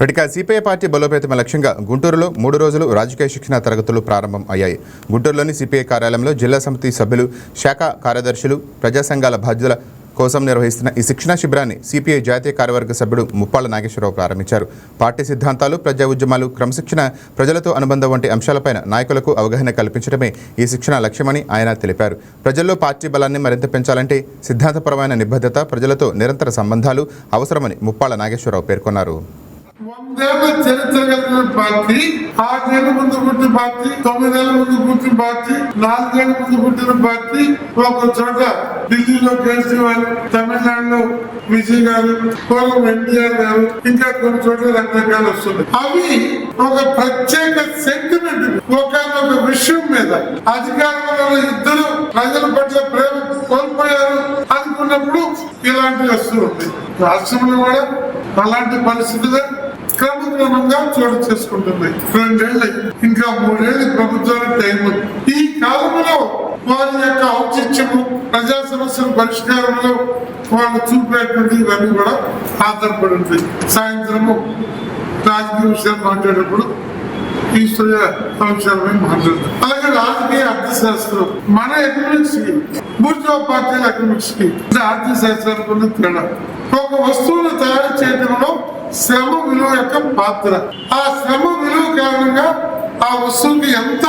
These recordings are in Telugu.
ఇక సిపిఐ పార్టీ బలోపేతమ లక్ష్యంగా గుంటూరులో 3 రోజులు రాజకీయ శిక్షణ తరగతులు ప్రారంభం అయ్యాయి. గుంటూరులోని సిపిఐ కార్యాలయంలో జిల్లా సమితి సభ్యులు, శాఖ కార్యదర్శులు, ప్రజా సంఘాల బాధ్యుల కోసం నిర్వహిస్తున్న ఈ శిక్షణ శిబిరాన్ని సిపిఐ జాతీయ కార్యవర్గ సభ్యుడు ముప్పాళ్ల నాగేశ్వరరావు ప్రారంభించారు. పార్టీ సిద్ధాంతాలు, ప్రజా ఉద్యమాలు, క్రమశిక్షణ, ప్రజలతో అనుబంధం వంటి అంశాలపైన నాయకులకు అవగాహన కల్పించడమే ఈ శిక్షణ లక్ష్యమని ఆయన తెలిపారు. ప్రజల్లో పార్టీ బలాన్ని మరింత పెంచాలంటే సిద్ధాంతపరమైన నిబద్ధత, ప్రజలతో నిరంతర సంబంధాలు అవసరమని ముప్పాళ్ల నాగేశ్వరరావు పేర్కొన్నారు. 100 ఏళ్ల చరిత్ర కలిగిన పార్టీ, 6 ఏళ్ల ముందు పుట్టిన పార్టీ, 9 ఏళ్ల ముందు పుట్టిన పార్టీ, 4 ఏళ్ల ముందు పుట్టిన పార్టీ, ఒక చోట ఢిల్లీలో కేజ్రీవాల్, తమిళనాడులో విజయ్ గారు, పూర్వం ఎన్టీఆర్ గారు, ఇంకా కొన్ని చోట్ల రకరకాలు వస్తుంది. అవి ఒక ప్రత్యేక సెంటిమెంట్, ఒక విషయం మీద అధికారంలో ఇద్దరు ప్రజల పట్ల ప్రేమ కోల్పోయారు అనుకున్నప్పుడు ఇలాంటివి వస్తూ ఉంటాయి. రాష్ట్రంలో కూడా అలాంటి పరిస్థితులు క్రమక్రమంగా చోటు చేసుకుంటుంది. 2 ఏళ్ళు ఇంకా 3 ఏళ్ళు ప్రభుత్వానికి టైం ఉంది. ఈ కాలంలో వారి యొక్క ఔచిత్యము, ప్రజా సమస్యల పరిష్కారంలో వాళ్ళు చూపేటువంటి ఇవన్నీ కూడా ఆధారపడి ఉంటుంది. సాయంత్రము రాజకీయ విషయాలు మాట్లాడేటప్పుడు ఈ అంశాలపై మాట్లాడుతుంది. అలాగే రాజకీయ అర్థశాస్త్రం, మన ఎకనామిక్స్ కి, బూర్జువా పార్టీల ఎకనామిక్స్ కి ఆర్థిక శాస్త్రానికి ఉన్న తేడా. ఒక వస్తువును తయారు చేయడంలో శ్రమ విలువ యొక్క పాత్ర, ఆ శ్రమ విలువ కారణంగా ఆ వస్తువుకి ఎంత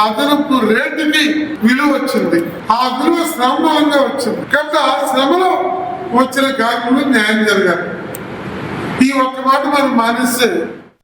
అదనపు రేటుకి విలువ వచ్చింది, ఆ విలువ శ్రమ మూలంగా వచ్చింది. కాబట్టి ఆ శ్రమలో వచ్చిన కారణంలో న్యాయం జరగాలి. ఈ ఒక్క మాట మనం మానేస్తే